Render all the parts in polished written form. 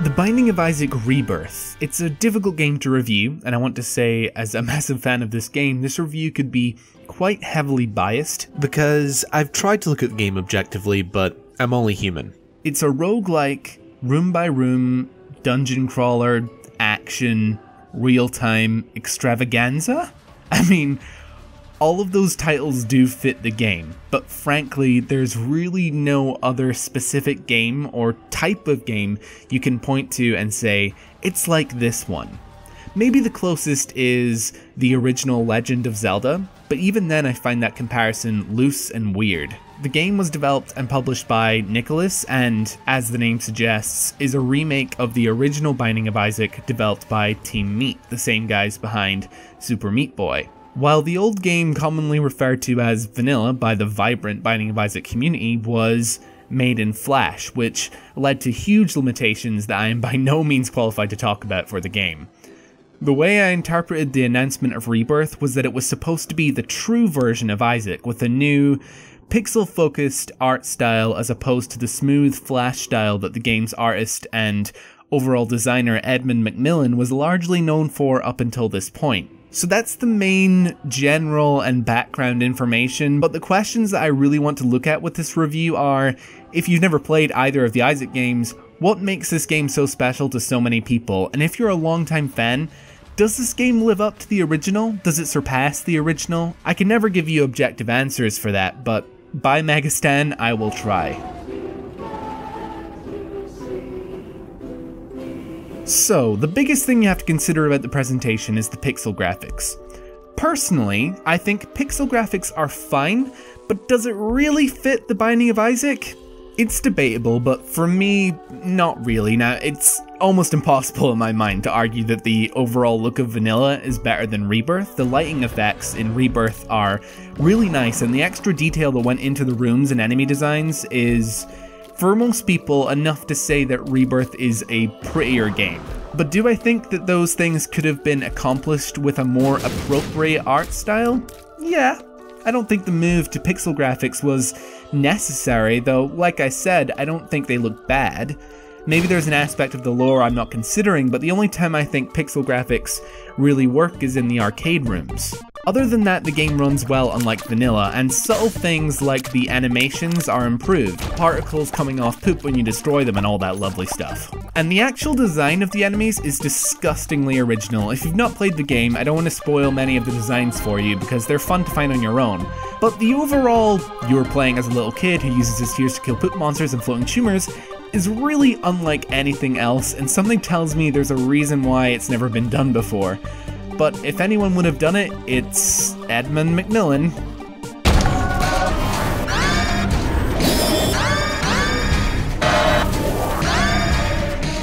The Binding of Isaac Rebirth. It's a difficult game to review, and I want to say, as a massive fan of this game, this review could be quite heavily biased, because I've tried to look at the game objectively, but I'm only human. It's a roguelike, room-by-room, dungeon crawler, action, real-time extravaganza? I mean, all of those titles do fit the game, but frankly, there's really no other specific game or type of game you can point to and say, it's like this one. Maybe the closest is the original Legend of Zelda, but even then I find that comparison loose and weird. The game was developed and published by Nicholas and, as the name suggests, is a remake of the original Binding of Isaac developed by Team Meat, the same guys behind Super Meat Boy. While the old game, commonly referred to as vanilla by the vibrant Binding of Isaac community, was made in Flash, which led to huge limitations that I am by no means qualified to talk about for the game. The way I interpreted the announcement of Rebirth was that it was supposed to be the true version of Isaac, with a new, pixel-focused art style as opposed to the smooth Flash style that the game's artist and overall designer Edmund McMillen was largely known for up until this point. So that's the main general and background information, but the questions that I really want to look at with this review are, if you've never played either of the Isaac games, what makes this game so special to so many people? And if you're a longtime fan, does this game live up to the original? Does it surpass the original? I can never give you objective answers for that, but by Megastan, I will try. So, the biggest thing you have to consider about the presentation is the pixel graphics. Personally, I think pixel graphics are fine, but does it really fit the Binding of Isaac? It's debatable, but for me, not really. Now, it's almost impossible in my mind to argue that the overall look of vanilla is better than Rebirth. The lighting effects in Rebirth are really nice, and the extra detail that went into the rooms and enemy designs is, for most people, enough to say that Rebirth is a prettier game. But do I think that those things could have been accomplished with a more appropriate art style? Yeah. I don't think the move to pixel graphics was necessary, though, like I said, I don't think they look bad. Maybe there's an aspect of the lore I'm not considering, but the only time I think pixel graphics really work is in the arcade rooms. Other than that, the game runs well unlike vanilla, and subtle things like the animations are improved, particles coming off poop when you destroy them and all that lovely stuff. And the actual design of the enemies is disgustingly original. If you've not played the game, I don't want to spoil many of the designs for you because they're fun to find on your own. But the overall, you're playing as a little kid who uses his tears to kill poop monsters and floating tumors, is really unlike anything else, and something tells me there's a reason why it's never been done before. But if anyone would have done it, it's Edmund McMillen.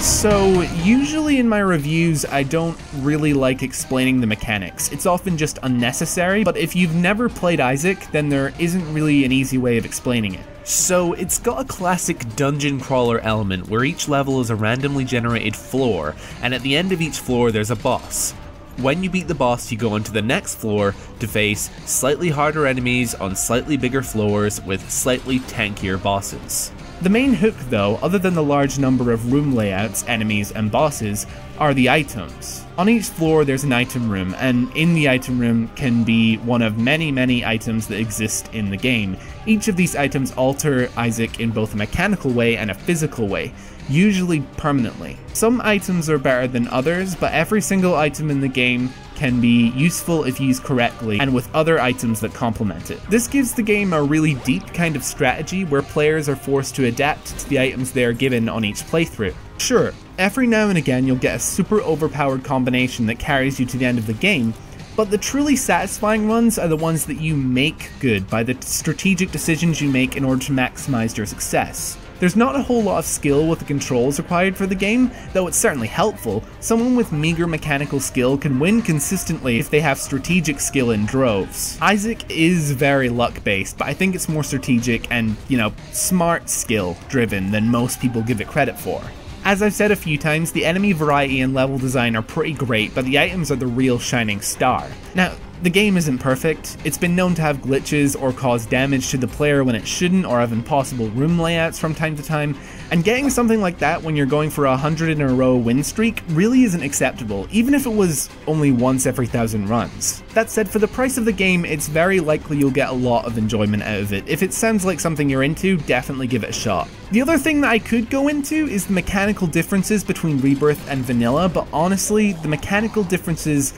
So, usually in my reviews, I don't really like explaining the mechanics. It's often just unnecessary, but if you've never played Isaac, then there isn't really an easy way of explaining it. So, it's got a classic dungeon crawler element where each level is a randomly generated floor, and at the end of each floor there's a boss. When you beat the boss, you go onto the next floor to face slightly harder enemies on slightly bigger floors with slightly tankier bosses. The main hook though, other than the large number of room layouts, enemies, and bosses, are the items. On each floor there's an item room, and in the item room can be one of many items that exist in the game. Each of these items alter Isaac in both a mechanical way and a physical way, usually permanently. Some items are better than others, but every single item in the game can be useful if used correctly and with other items that complement it. This gives the game a really deep kind of strategy where players are forced to adapt to the items they are given on each playthrough. Sure, every now and again you'll get a super overpowered combination that carries you to the end of the game, but the truly satisfying ones are the ones that you make good by the strategic decisions you make in order to maximize your success. There's not a whole lot of skill with the controls required for the game, though it's certainly helpful. Someone with meager mechanical skill can win consistently if they have strategic skill in droves. Isaac is very luck-based, but I think it's more strategic and, smart skill-driven than most people give it credit for. As I've said a few times, the enemy variety and level design are pretty great, but the items are the real shining star. Now, The game isn't perfect. It's been known to have glitches or cause damage to the player when it shouldn't, or have impossible room layouts from time to time, and getting something like that when you're going for a 100 in a row win streak really isn't acceptable, even if it was only once every 1,000 runs. That said, for the price of the game, it's very likely you'll get a lot of enjoyment out of it. If it sounds like something you're into, definitely give it a shot. The other thing that I could go into is the mechanical differences between Rebirth and Vanilla, but honestly, the mechanical differences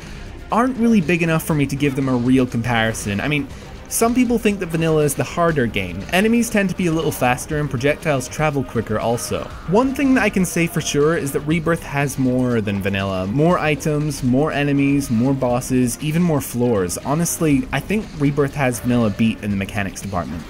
aren't really big enough for me to give them a real comparison. I mean, some people think that Vanilla is the harder game. Enemies tend to be a little faster and projectiles travel quicker also. One thing that I can say for sure is that Rebirth has more than Vanilla. More items, more enemies, more bosses, even more floors. Honestly, I think Rebirth has Vanilla beat in the mechanics department.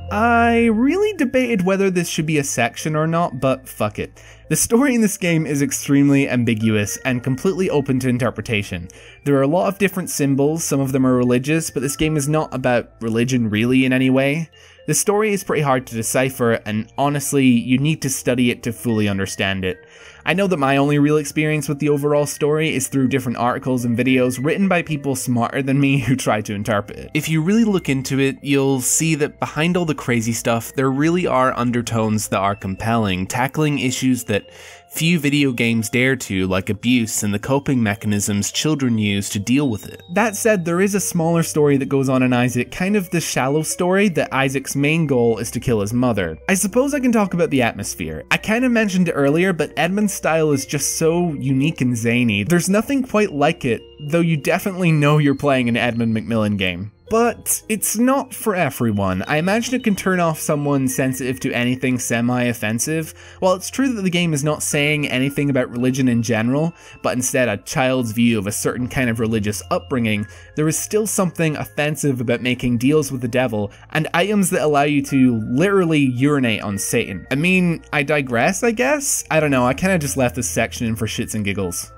I really debated whether this should be a section or not, but fuck it. The story in this game is extremely ambiguous and completely open to interpretation. There are a lot of different symbols, some of them are religious, but this game is not about religion really in any way. The story is pretty hard to decipher, and honestly, you need to study it to fully understand it. I know that my only real experience with the overall story is through different articles and videos written by people smarter than me who try to interpret it. If you really look into it, you'll see that behind all the crazy stuff, there really are undertones that are compelling, tackling issues that few video games dare to, like abuse and the coping mechanisms children use to deal with it. That said, there is a smaller story that goes on in Isaac, kind of the shallow story that Isaac's main goal is to kill his mother. I suppose I can talk about the atmosphere. I kind of mentioned it earlier, but Edmund's style is just so unique and zany. There's nothing quite like it, though you definitely know you're playing an Edmund McMillen game. But it's not for everyone. I imagine it can turn off someone sensitive to anything semi-offensive. While it's true that the game is not saying anything about religion in general, but instead a child's view of a certain kind of religious upbringing, there is still something offensive about making deals with the devil and items that allow you to literally urinate on Satan. I mean, I digress, I guess? I don't know, I kinda just left this section in for shits and giggles.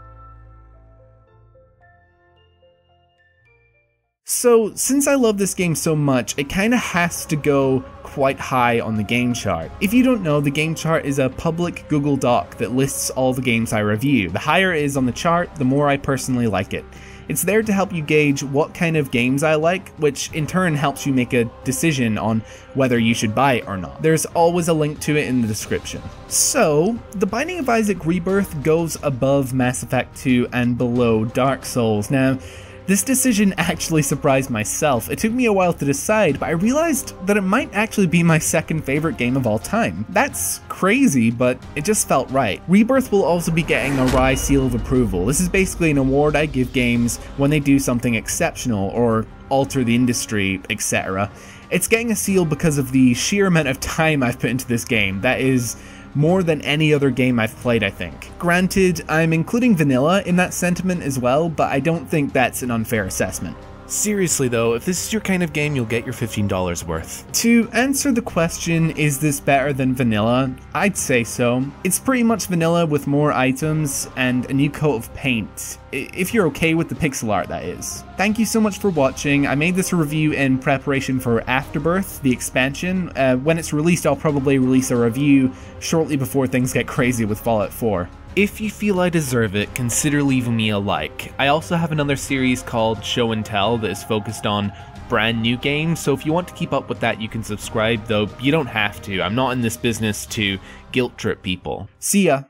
So, since I love this game so much, it kinda has to go quite high on the game chart. If you don't know, the game chart is a public Google Doc that lists all the games I review. The higher it is on the chart, the more I personally like it. It's there to help you gauge what kind of games I like, which in turn helps you make a decision on whether you should buy it or not. There's always a link to it in the description. So, The Binding of Isaac Rebirth goes above Mass Effect 2 and below Dark Souls. Now, this decision actually surprised myself. It took me a while to decide, but I realized that it might actually be my second favorite game of all time. That's crazy, but it just felt right. Rebirth will also be getting a Rye Seal of Approval. This is basically an award I give games when they do something exceptional or alter the industry, etc. It's getting a seal because of the sheer amount of time I've put into this game. That is more than any other game I've played, I think. Granted, I'm including Vanilla in that sentiment as well, but I don't think that's an unfair assessment. Seriously though, if this is your kind of game, you'll get your $15 worth. To answer the question, is this better than Vanilla? I'd say so. It's pretty much Vanilla with more items and a new coat of paint. If you're okay with the pixel art, that is. Thank you so much for watching. I made this review in preparation for Afterbirth, the expansion. When it's released, I'll probably release a review shortly before things get crazy with Fallout 4. If you feel I deserve it, consider leaving me a like. I also have another series called Show and Tell that is focused on brand new games, so if you want to keep up with that, you can subscribe, though you don't have to. I'm not in this business to guilt trip people. See ya!